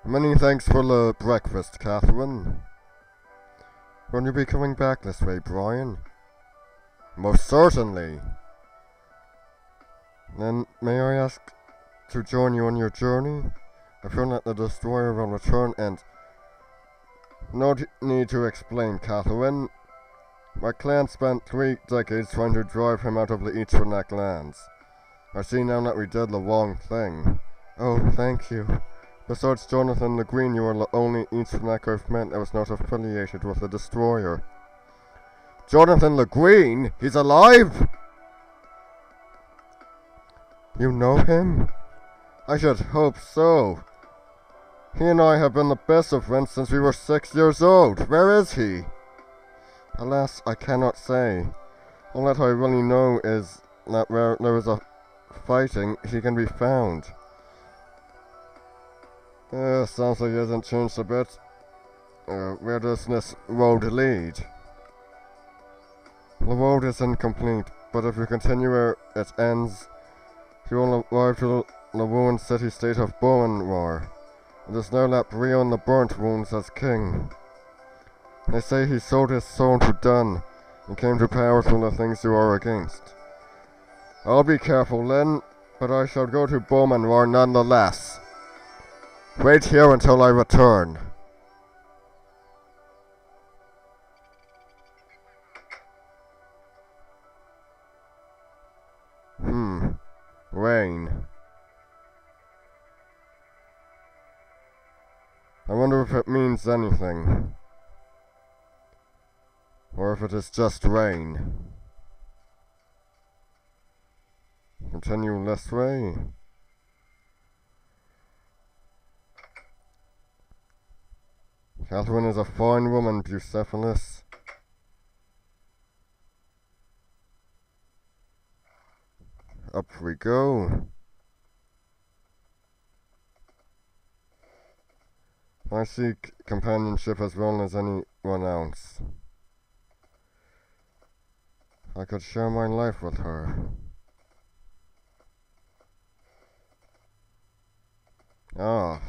Many thanks for the breakfast, Catherine. Will you be coming back this way, Bryan? Most certainly. Then, may I ask to join you on your journey? I fear that the destroyer will return and... No need to explain, Catherine. My clan spent 3 decades trying to drive him out of the Easternach lands. I see now that we did the wrong thing. Oh, thank you. Besides Jonathan the Green, you are the only Easternach I've met that was not affiliated with the destroyer. Jonathan the Green? He's alive? You know him? I should hope so. He and I have been the best of friends since we were 6 years old. Where is he? Alas, I cannot say. All that I really know is that where there is a fighting, he can be found. Sounds like he hasn't changed a bit. Where does this road lead? The road is incomplete, but if you continue where it ends, you will arrive to the ruined city-state of Beaumanoir. It is now that Bryan the Burnt rules as king. They say he sold his soul to Dun, and came to power through the things you are against. I'll be careful then, but I shall go to Beaumanoir nonetheless. Wait here until I return. Rain. I wonder if it means anything. Or if it is just rain. Continue this way. Catherine is a fine woman, Bucephalus. Up we go. I seek companionship as well as anyone else. I could share my life with her. Ah.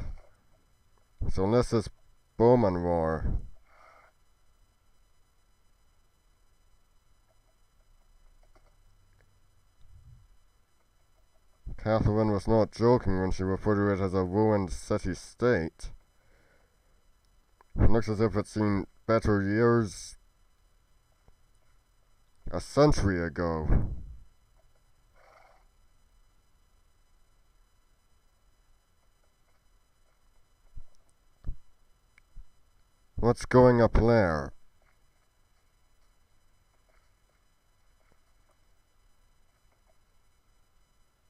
So this is Beaumanoir. Catherine was not joking when she referred to it as a ruined city-state. It looks as if it's seen better years a century ago. What's going up there?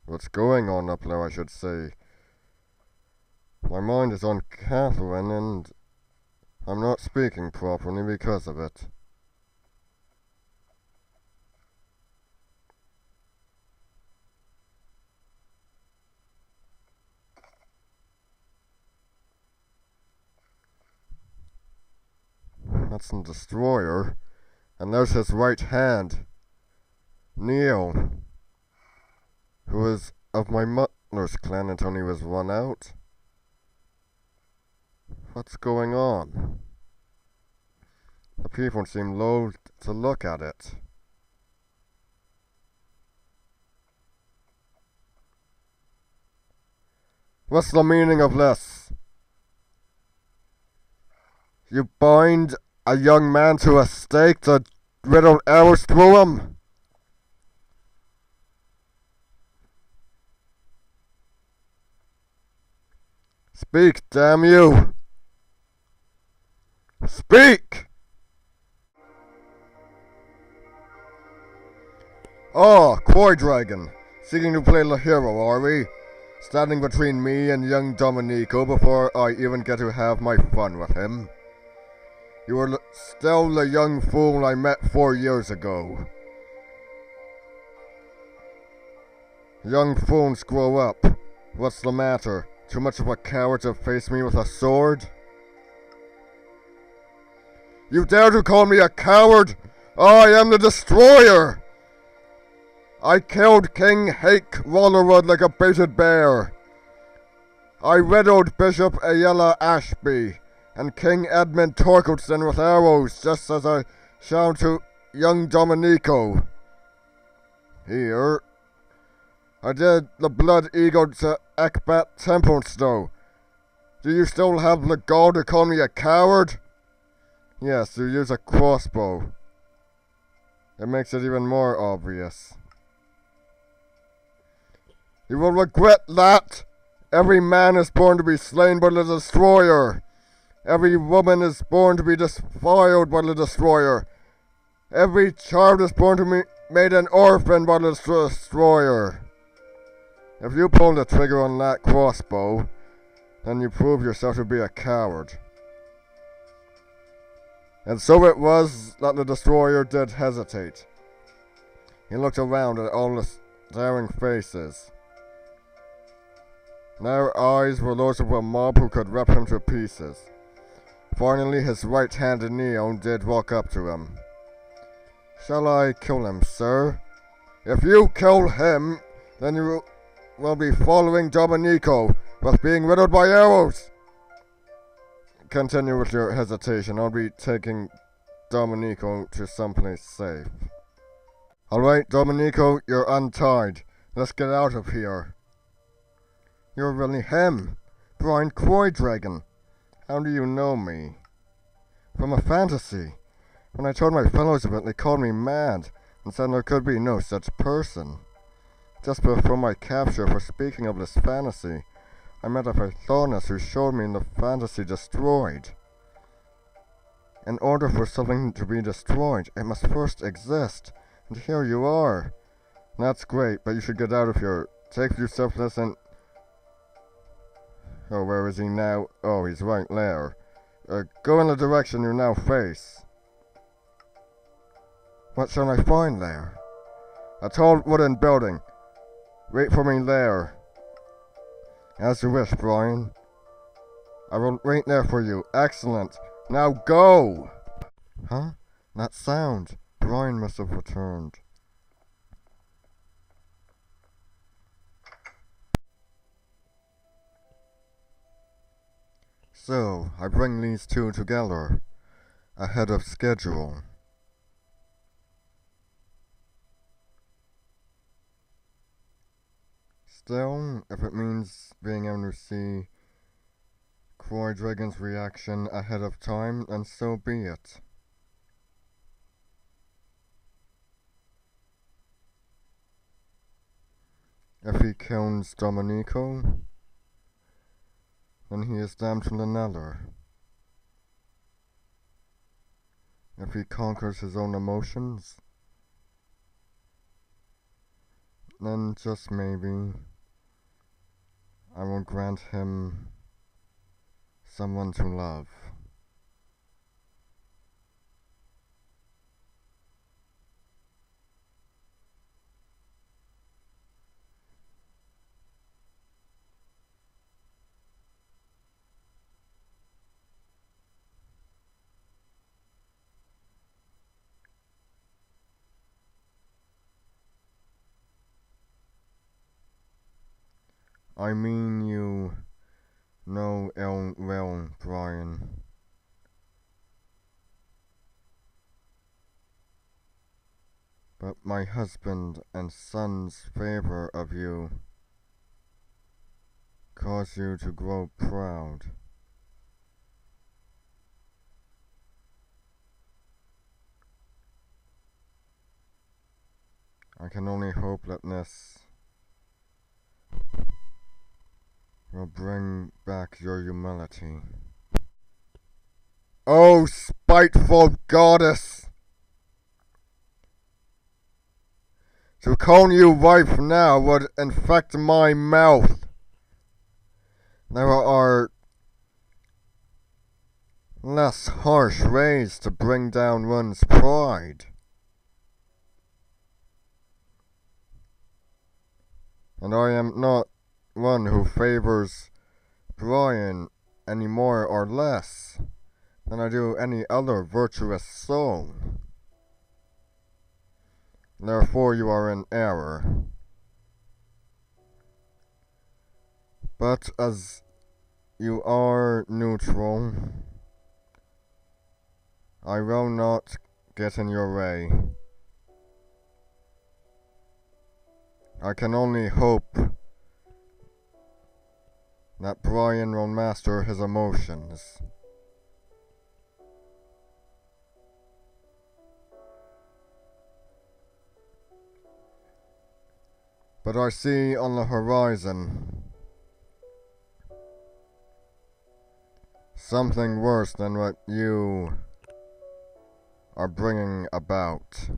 What's going on up there, I should say. My mind is on Catherine, and I'm not speaking properly because of it. That's the destroyer, and there's his right hand, Neil, who is of my mother's clan until he was run out. What's going on? The people seem loath to look at it. What's the meaning of this? You bind a young man to a stake to riddle arrows through him? Speak, damn you! Speak! Oh, Croi-Dragon. Seeking to play the hero, are we? Standing between me and young Domenico before I even get to have my fun with him. You are still the young fool I met 4 years ago. Young fools grow up. What's the matter? Too much of a coward to face me with a sword? You dare to call me a coward? I am the destroyer! I killed King Hake Rollerwood like a baited bear. I riddled Bishop Ayala Ashby and King Edmund Torkelson with arrows, just as I shall to young Domenico. Here, I did the blood eagle to Ekbat Templestowe. Do you still have the gall to call me a coward? Yes, you use a crossbow. It makes it even more obvious. You will regret that. Every man is born to be slain by the destroyer. Every woman is born to be defiled by the destroyer. Every child is born to be made an orphan by the destroyer. If you pull the trigger on that crossbow, then you prove yourself to be a coward. And so it was that the destroyer did hesitate. He looked around at all the staring faces. Their eyes were those of a mob who could rip him to pieces. Finally, his right-handed Neo did walk up to him. Shall I kill him, sir? If you kill him, then you will be following Domenico with being riddled by arrows. Continue with your hesitation. I'll be taking Domenico to someplace safe. Alright, Domenico, you're untied. Let's get out of here. You're really him, Bryan Croi-Dragon. How do you know me? From a fantasy. When I told my fellows of it, they called me mad and said there could be no such person. Just before my capture for speaking of this fantasy, I met a Pythonus who showed me the fantasy destroyed. In order for something to be destroyed, it must first exist. And here you are. That's great, but you should get out of here. Take yourself this and... Oh, where is he now? Oh, he's right there. Go in the direction you now face. What shall I find there? A tall wooden building. Wait for me there. As you wish, Bryan. I will wait there for you. Excellent. Now go! Huh? That sound. Bryan must have returned. So, I bring these two together, ahead of schedule. Still, if it means being able to see Croi-Dragon's reaction ahead of time, then so be it. If he kills Domenico, then he is damned to the nether. If he conquers his own emotions, then just maybe I will grant him someone to love. I mean you no ill will, Bryan. But my husband and son's favor of you cause you to grow proud. I can only hope that this will bring back your humility. Oh, spiteful goddess! To call you wife now would infect my mouth. There are less harsh ways to bring down one's pride. And I am not one who favors Bryan any more or less than I do any other virtuous soul. Therefore you are in error. But as you are neutral. I will not get in your way. I can only hope that Bryan will master his emotions. But I see on the horizon something worse than what you are bringing about.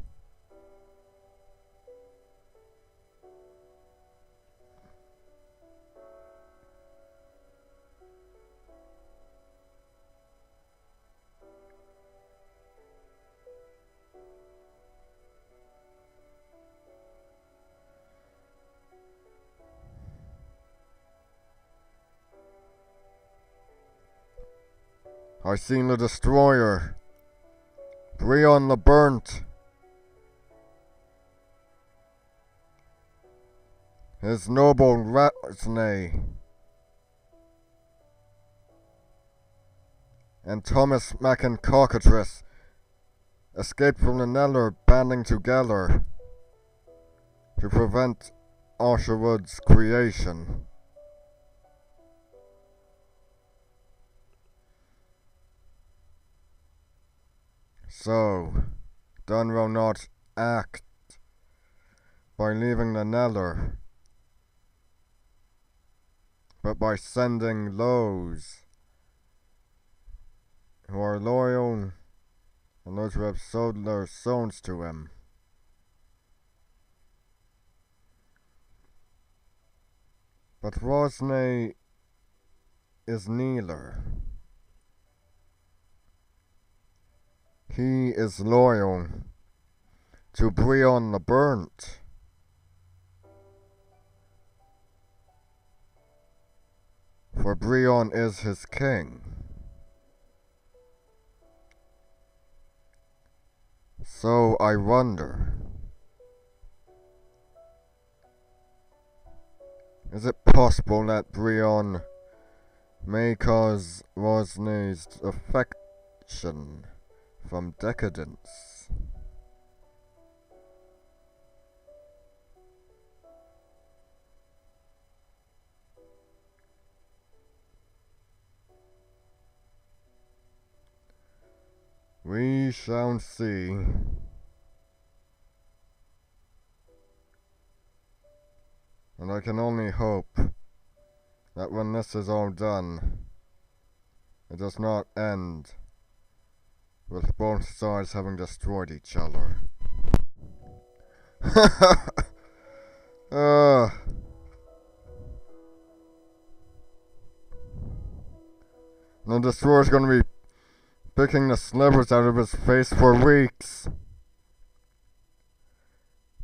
I seen the destroyer, Bryan the Burnt. His noble Ratney and Thomas Cockatrice escaped from the Nether, banding together to prevent Osherwood's creation. So, Dunn will not act by leaving the Nether, but by sending those who are loyal and those who have sold their souls to him. But Rosnay is neither. He is loyal to Bryan the Burnt. For Bryan is his king. So I wonder, is it possible that Bryan may cause Rosnay's affection from decadence? We shall see. And I can only hope that when this is all done, it does not end with both sides having destroyed each other. The destroyer's gonna be picking the slivers out of his face for weeks.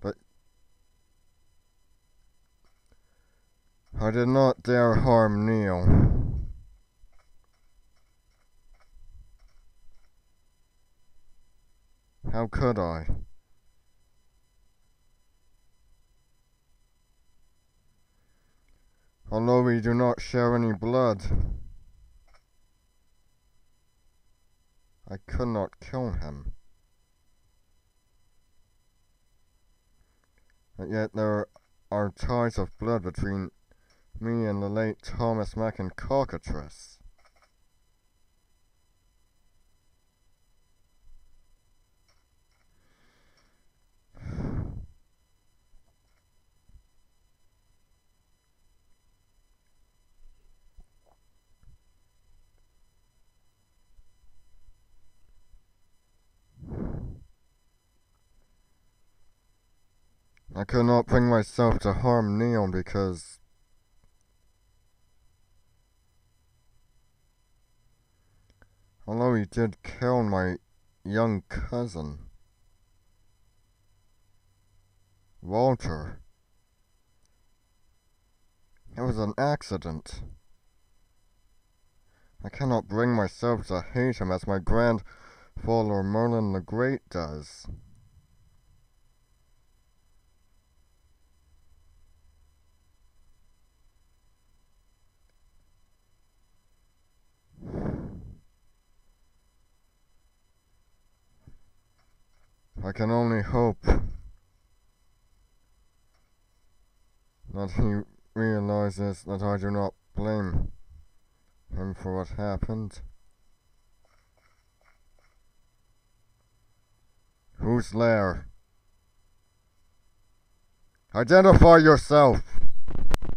But I did not dare harm Neil. How could I? Although we do not share any blood, I could not kill him. But yet there are ties of blood between me and the late Thomas Cockatrice. I could not bring myself to harm Neil because although he did kill my young cousin, Walter, it was an accident. I cannot bring myself to hate him as my grandfather Merlin the Great does. I can only hope that he realizes that I do not blame him for what happened. Whose lair? Identify yourself!